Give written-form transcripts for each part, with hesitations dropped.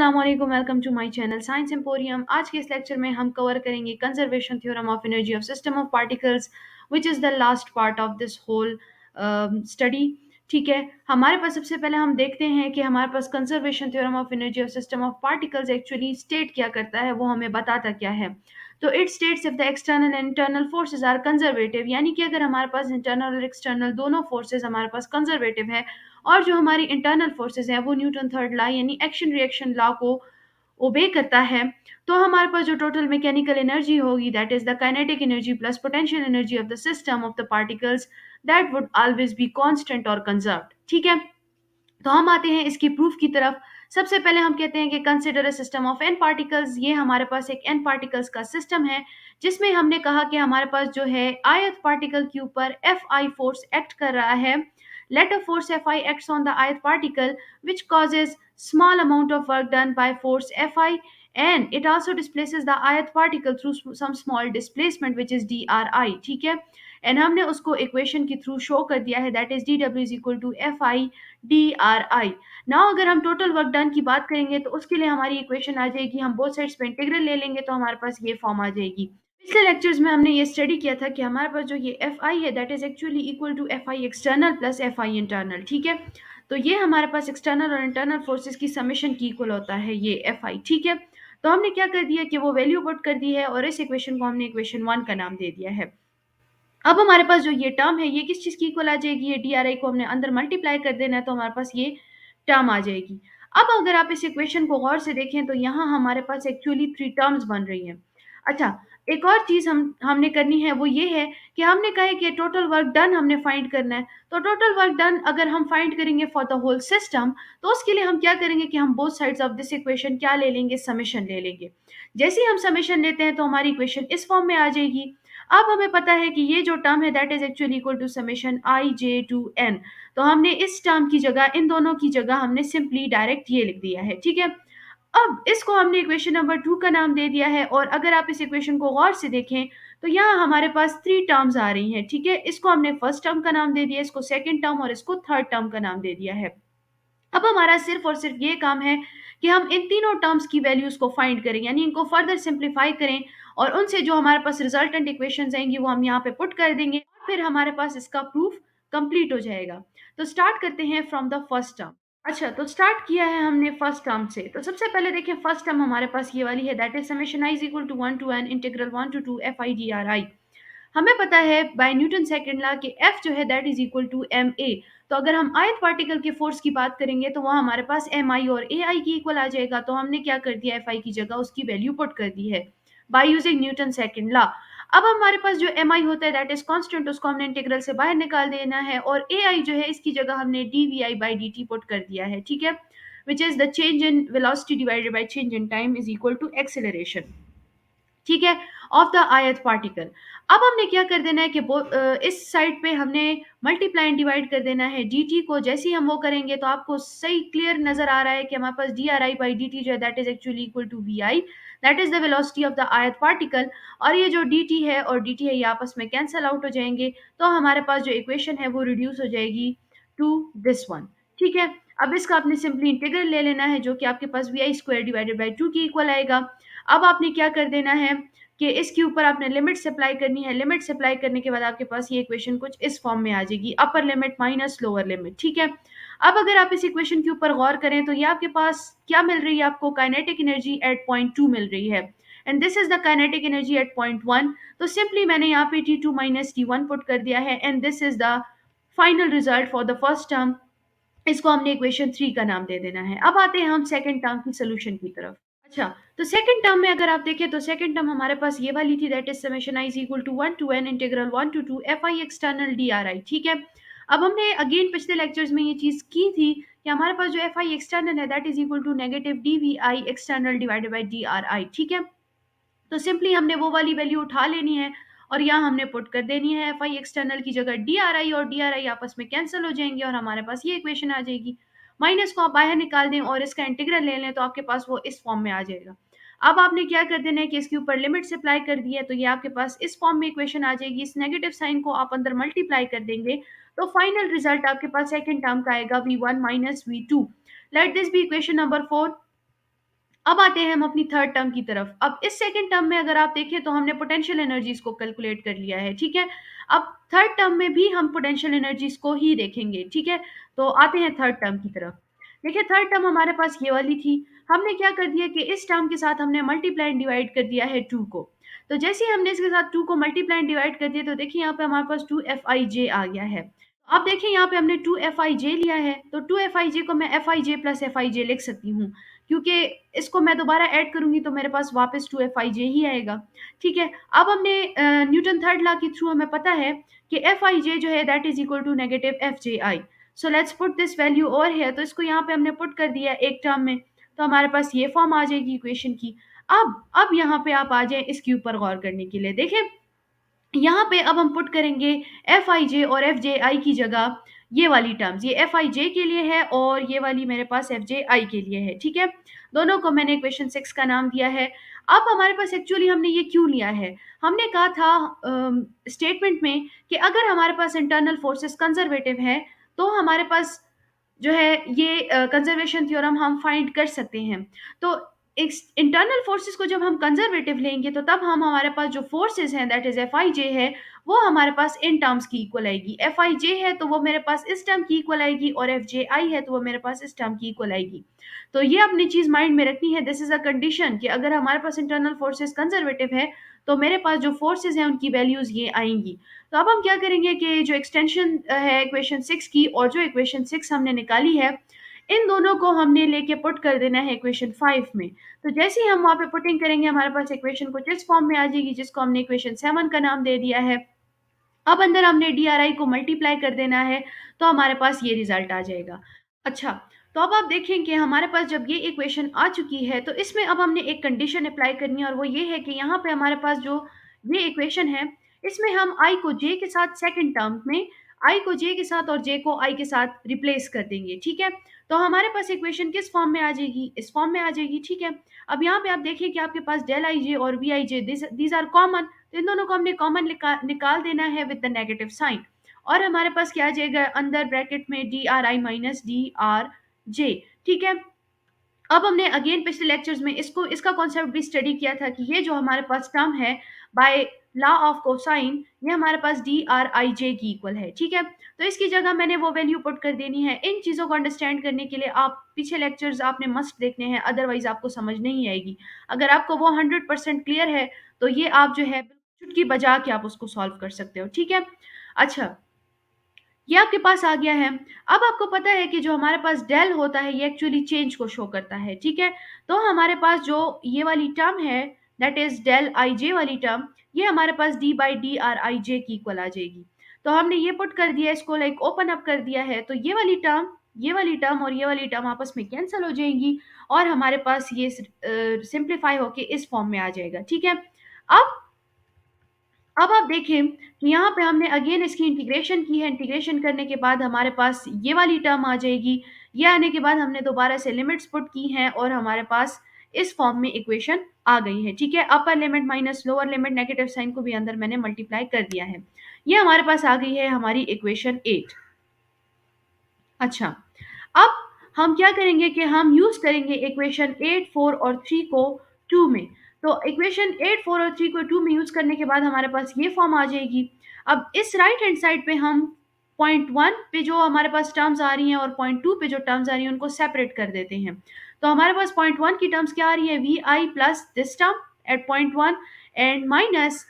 अस्सलाम वालेकुम, welcome to my channel Science Emporium. आज के इस लेक्चर में हम कवर करेंगे conservation theorem of energy of system of particles which is the last part of this whole study. ठीक है, हमारे पास सबसे पहले हम देखते हैं कि हमारे पास conservation theorem of energy of system of particles actually state क्या करता है, वो हमें बताता क्या है। तो it states if the external and internal forces are conservative, यानी कि अगर हमारे पास इंटरनल और एक्सटर्नल दोनों फोर्सेज हमारे पास कंजर्वेटिव है और जो हमारी इंटरनल फोर्सेज हैं वो न्यूटन थर्ड लॉ यानी एक्शन रिएक्शन लॉ को ओबे करता है, तो हमारे पास जो टोटल मैकेनिकल एनर्जी होगी that is the kinetic energy plus potential energy of the system of the particles that would always be constant और कंजर्व्ड। ठीक है, तो हम आते हैं इसकी प्रूफ की तरफ। सबसे पहले हम कहते हैं कि consider a system of n particles. ये हमारे पास एक एन पार्टिकल्स का सिस्टम है जिसमें हमने कहा कि हमारे पास जो है आयत पार्टिकल के ऊपर एफ आई फोर्स एक्ट कर रहा है। Let a force F i acts on the ith particle which causes small amount of work done by force Fi, and it also displaces the ayat particle through some small displacement which is dri। ठीक है, and हमने उसको equation के through show कर दिया है that is d W is equal to F i d are i. Now अगर हम टोटल वर्क डन की बात करेंगे तो उसके लिए हमारी इक्वेशन आ जाएगी, हम बोथ साइड्स पे इंटीग्रल ले लेंगे तो हमारे पास ये फॉर्म आ जाएगी। पिछले लेक्चर्स में हमने ये स्टडी किया था कि हमारे पास जो ये एफ आई है that is actually equal to F i external plus F i internal. ठीक है, तो ये हमारे पास एक्सटर्नल और इंटरनल फोर्सेस की समेशन की इक्वल होता है ये एफ आई। ठीक है, तो हमने क्या कर दिया कि वो वैल्यू पुट कर दी है और इस इक्वेशन को हमने इक्वेशन 1 का नाम दे दिया है। अब हमारे पास जो ये टर्म है ये किस चीज़ की इक्वल आ जाएगी, ये डी आर आई को हमने अंदर मल्टीप्लाई कर देना है तो हमारे पास ये टर्म आ जाएगी। अब अगर आप इस इक्वेशन को गौर से देखें तो यहाँ हमारे पास एक्चुअली 3 टर्म्स बन रही हैं। अच्छा, एक और चीज़ हमने करनी है वो ये है कि हमने कहा है कि टोटल वर्क डन हमने फाइंड करना है। तो टोटल वर्क डन अगर हम फाइंड करेंगे फॉर द होल सिस्टम तो उसके लिए हम क्या करेंगे कि हम both sides of this equation क्या ले लेंगे, समेशन ले लेंगे। जैसे ही हम समेशन लेते हैं तो हमारी इक्वेशन इस फॉर्म में आ जाएगी। अब हमें पता है कि ये जो टर्म है that is actually equal to summation i j to n. तो हमने इस टर्म की जगह, इन दोनों की जगह हमने सिंपली डायरेक्ट ये लिख दिया है। ठीक है, अब इसको हमने इक्वेशन नंबर 2 का नाम दे दिया है और अगर आप इस इक्वेशन को गौर से देखें तो यहाँ हमारे पास 3 टर्म्स आ रही हैं। ठीक है, इसको हमने फर्स्ट टर्म का नाम दे दिया, इसको सेकंड टर्म और इसको थर्ड टर्म का नाम दे दिया है। अब हमारा सिर्फ और सिर्फ ये काम है कि हम इन तीनों टर्म्स की वैल्यूज को फाइंड करें, यानी इनको फर्दर सिंप्लीफाई करें और उनसे जो हमारे पास रिजल्टेंट इक्वेशंस आएंगी वो हम यहाँ पे पुट कर देंगे और फिर हमारे पास इसका प्रूफ कंप्लीट हो जाएगा। तो स्टार्ट करते हैं फ्रॉम द फर्स्ट टर्म। अच्छा, तो स्टार्ट किया है हमने फर्स्ट टर्म से। तो सबसे पहले देखें फर्स्ट टर्म हमारे पास ये वाली है that is summation i is equal to 1 to n integral 1 to 2 F i d are i. हमें पता है बाय न्यूटन सेकंड लॉ कि F जो है that is equal to m a. तो अगर हम आयत पार्टिकल के फोर्स की बात करेंगे तो वह हमारे पास एम आई और ए आई की इक्वल आ जाएगा। तो हमने क्या कर दिया, एफ आई की जगह उसकी वैल्यू पुट कर दी है by using Newton second law. अब हमारे पास जो एम आई होता है दैट इज कांस्टेंट, उसको हमने इंटीग्रल से बाहर निकाल देना है और ए आई जो है इसकी जगह हमने d v i by D t put कर दिया है। ठीक है, which is the change in velocity divided by change in time is equal to acceleration. ठीक है, ऑफ द आयत पार्टिकल। अब हमने क्या कर देना है कि इस साइड पे हमने मल्टीप्लाई एंड डिवाइड कर देना है डी टी को। जैसे ही हम वो करेंगे तो आपको सही क्लियर नजर आ रहा है कि हमारे पास D are I by D T जो है that is actually equal to V I, that is the velocity of the ith particle. और ये जो डी टी है और डी टी है ये आपस में कैंसल आउट हो जाएंगे तो हमारे पास जो इक्वेशन है वो रिड्यूस हो जाएगी टू दिस वन। ठीक है, अब इसका आपने सिंपली इंटीग्रल ले लेना है जो कि आपके पास V I square divided by two की इक्वल आएगा। अब आपने क्या कर देना है कि इसके ऊपर आपने लिमिट अप्लाई करनी है। लिमिट अप्लाई करने के बाद आपके पास ये इक्वेशन कुछ इस फॉर्म में आ जाएगी, अपर लिमिट माइनस लोअर लिमिट। ठीक है, अब अगर आप इस इक्वेशन के ऊपर गौर करें तो ये आपके पास क्या मिल रही है, आपको काइनेटिक एनर्जी एट पॉइंट 2 मिल रही है and this is the kinetic energy at point 1। तो सिंपली मैंने यहाँ पे t two minus t one put कर दिया है and this is the final result for the first term. इसको हमने इक्वेशन 3 का नाम दे देना है। अब आते हैं हम सेकंड टर्म की सोल्यूशन की तरफ। अच्छा, तो सेकंड टर्म में अगर आप देखें तो सेकंड टर्म हमारे पास ये वाली थी that is summation i is equal to 1 to n integral 1 to 2 F i external d are i. ठीक है, अब हमने अगेन पिछले लेक्चर्स में ये चीज की थी कि हमारे पास जो एफ आई एक्सटर्नल है that is equal to negative d v i external divided by D R i. ठीक है, तो सिंपली हमने वो वाली वैल्यू उठा लेनी है और यहाँ हमने पुट कर देनी है एफ आई एक्सटर्नल की जगह डी आर आई, और डी आर आई आपस में कैंसिल हो जाएंगे और हमारे पास ये इक्वेशन आ जाएगी। माइनस को आप बाहर निकाल दें और इसका इंटीग्रल ले लें तो आपके पास वो इस फॉर्म में आ जाएगा। अब आपने क्या कर देना है कि इसके ऊपर लिमिट्स अप्लाई कर दी है तो ये आपके पास इस फॉर्म में इक्वेशन आ जाएगी। इस नेगेटिव साइन को आप अंदर मल्टीप्लाई कर देंगे तो फाइनल रिजल्ट आपके पास सेकंड टर्म का आएगा v one minus v two. Let this be equation number 4। अब आते हैं हम अपनी थर्ड टर्म की तरफ। अब इस सेकंड टर्म में अगर आप देखें तो हमने पोटेंशियल एनर्जीज को कैलकुलेट कर लिया है, ठीक है। अब थर्ड टर्म में भी हम पोटेंशियल एनर्जीज को ही देखेंगे, ठीक है। तो आते हैं थर्ड टर्म की तरफ। देखिए थर्ड टर्म हमारे पास ये वाली थी। हमने क्या कर दिया कि इस टर्म के साथ हमने मल्टीप्लाई एंड डिवाइड कर दिया है टू को। तो जैसे ही हमने इसके साथ टू को मल्टीप्लाई एंड डिवाइड कर दिया तो देखिए यहाँ पे हमारे पास टू एफ आई जे आ गया है। अब देखिए यहाँ पे हमने टू एफ आई जे लिया है, तो टू एफ आई जे को मैं एफ आई जे प्लस एफ आई जे लिख सकती हूँ, क्योंकि इसको मैं दोबारा ऐड करूंगी तो मेरे पास वापस टू एफ आई जे ही आएगा, ठीक है। अब हमने न्यूटन थर्ड लॉ के थ्रू हमें पता है कि एफ आई जे जो है that is equal to negative F j i. So let's put this value over है, तो इसको यहाँ पे हमने पुट कर दिया एक टर्म में, तो हमारे पास ये फॉर्म आ जाएगी इक्वेशन की। अब यहाँ पे आप आ जाए इसके ऊपर गौर करने के लिए। देखें यहाँ पे अब हम पुट करेंगे एफ आई जे और एफ जे आई की जगह ये वाली टर्म्स, ये एफ आई जे के लिए है और ये वाली मेरे पास एफ जे आई के लिए है, ठीक है। दोनों को मैंने इक्वेशन 6 का नाम दिया है। अब हमारे पास एक्चुअली हमने ये क्यों लिया है, हमने कहा था स्टेटमेंट में कि अगर हमारे पास इंटरनल फोर्सेस कंजर्वेटिव है तो हमारे पास जो है ये कंजर्वेशन थ्योरम हम फाइंड कर सकते हैं। तो इंटरनल फोर्सेस को जब हम कंजर्वेटिव लेंगे तो तब हम हमारे पास जो फोर्सेस हैं दैट इज एफ आई जे है वो हमारे पास इन टर्म्स की इक्वल आएगी। एफ आई जे है तो वो मेरे पास इस टर्म की इक्वल आएगी और एफ जे आई है तो वो मेरे पास इस टर्म की इक्वल आएगी। तो ये अपनी चीज माइंड में रखनी है, दिस इज अ कंडीशन कि अगर हमारे पास इंटरनल फोर्सेस कंजर्वेटिव है तो मेरे पास जो फोर्सेस हैं उनकी वैल्यूज ये आएंगी। तो अब हम क्या करेंगे कि जो एक्सटेंशन है इक्वेशन 6 की और जो इक्वेशन 6 हमने निकाली है इन दोनों को हमने लेके पुट कर देना है इक्वेशन 5 में। तो जैसे ही हम वहाँ पे पुटिंग करेंगे हमारे पास इक्वेशन कुछ इस फॉर्म में आ जाएगी जिसको हमने इक्वेशन 7 का नाम दे दिया है। अब अंदर हमने डी आर आई को मल्टीप्लाई कर देना है तो हमारे पास ये रिजल्ट आ जाएगा। अच्छा, तो अब आप देखें कि हमारे पास जब ये इक्वेशन आ चुकी है तो इसमें अब हमने एक कंडीशन अप्लाई करनी है और वो ये है कि यहाँ पे हमारे पास जो ये इक्वेशन है इसमें हम आई को जे के साथ सेकंड टर्म में आई को जे के साथ और जे को आई के साथ रिप्लेस कर देंगे, ठीक है। तो हमारे पास इक्वेशन किस फॉर्म में आ जाएगी, इस फॉर्म में आ जाएगी, ठीक है। अब यहाँ पे आप देखिए कि आपके पास डेल आई जे और v i j these are common, तो इन दोनों को हमने कॉमन निकाल देना है विद द नेगेटिव साइन और हमारे पास क्या आ जाएगा अंदर ब्रैकेट में डी आर आई माइनस डी आर जे, ठीक है। अब हमने अगेन पिछले लेक्चर्स में इसको इसका कॉन्सेप्ट भी स्टडी किया था कि ये जो हमारे पास टर्म है बाय लॉ ऑफ कोसाइन ये हमारे पास डी आर आई जे की इक्वल है, ठीक है। तो इसकी जगह मैंने वो वैल्यू पुट कर देनी है। इन चीज़ों को अंडरस्टैंड करने के लिए आप पीछे लेक्चर्स आपने मस्ट देखने हैं, अदरवाइज आपको समझ नहीं आएगी। अगर आपको वो 100% क्लियर है तो ये आप जो है चुटकी बजा के आप उसको सॉल्व कर सकते हो, ठीक है। अच्छा, ये आपके पास आ गया है। अब आपको पता है कि जो हमारे पास डेल होता है ये एक्चुअली चेंज को शो करता है, ठीक है। तो हमारे पास जो ये वाली टर्म है that is del I J वाली टर्म ये हमारे पास D by D R I J की इक्वल आ जाएगी। तो हमने ये पुट कर दिया इसको लाइक ओपन अप कर दिया है तो ये वाली टर्म और ये वाली टर्म आपस में कैंसिल हो जाएंगी और हमारे पास ये सिंप्लीफाई होके इस फॉर्म में आ जाएगा, ठीक है। अब अब आप देखें कि यहाँ पे हमने अगेन इसकी इंटीग्रेशन की है। इंटीग्रेशन करने के बाद हमारे पास ये वाली टर्म आ जाएगी। ये आने के बाद हमने दोबारा से लिमिट्स पुट की हैं और हमारे पास इस फॉर्म में इक्वेशन आ गई है, ठीक है। Upper limit minus lower limit negative sign को भी अंदर मैंने मल्टीप्लाई कर दिया है। ये हमारे पास आ गई है हमारी इक्वेशन 8। अच्छा, अब हम क्या करेंगे कि हम यूज करेंगे इक्वेशन 8, 4 और 3 को 2 में। तो इक्वेशन 8, 4 और 3 को 2 में यूज करने के बाद हमारे पास ये फॉर्म आ जाएगी। अब इस राइट हैंड साइड पे हम पॉइंट 1 पे जो हमारे पास टर्म्स आ रही हैं और पॉइंट 2 पे जो टर्म्स आ रही हैं उनको सेपरेट कर देते हैं। तो हमारे पास पॉइंट 1 की टर्म्स क्या आ रही है, v i plus this term at point 1 and minus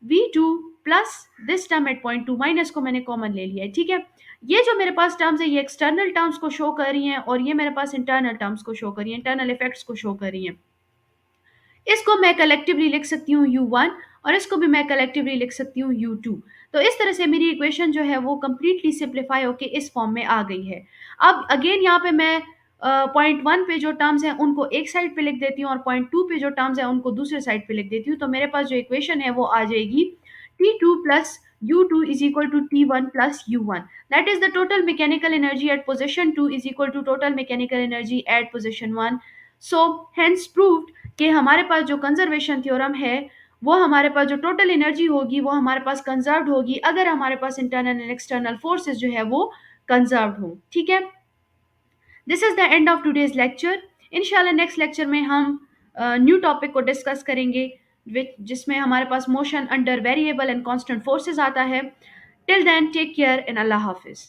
V2 plus this term at point 2, minus को मैंने कॉमन ले लिया है, ठीक है। ये जो मेरे पास टर्म्स है ये एक्सटर्नल टर्म्स को शो कर रही हैं और ये मेरे पास इंटरनल टर्म्स को शो कर रही हैं, इंटरनल इफेक्ट्स को शो कर रही हैं। इसको मैं कलेक्टिवली लिख सकती हूँ U1 और इसको भी मैं कलेक्टिवली लिख सकती हूँ U2। तो इस तरह से मेरी इक्वेशन जो है वो कंप्लीटली सिंप्लीफाई होके इस फॉर्म में आ गई है। अब अगेन यहाँ पे मैं पॉइंट 1 पे जो टर्म्स हैं उनको एक साइड पे लिख देती हूँ और पॉइंट 2 पे जो टर्म्स हैं उनको दूसरे साइड पे लिख देती हूँ। तो मेरे पास जो इक्वेशन है वो आ जाएगी T2 plus U2 is equal to T1 plus U1. That is the total mechanical energy at position 2 is equal to total mechanical energy at position 1. So hence proved कि हमारे पास जो कंजर्वेशन थ्योरम है वो हमारे पास जो टोटल एनर्जी होगी वो हमारे पास कंजर्व्ड होगी अगर हमारे पास इंटरनल एंड एक्सटर्नल फोर्सेस जो है वो कंजर्व्ड हो, ठीक है। This is the end of today's lecture. इंशाल्लाह नेक्स्ट लेक्चर में हम न्यू टॉपिक को डिस्कस करेंगे, जिसमें हमारे पास motion under variable and constant forces आता है। टिल देन टेक केयर इन अल्लाह हाफिज।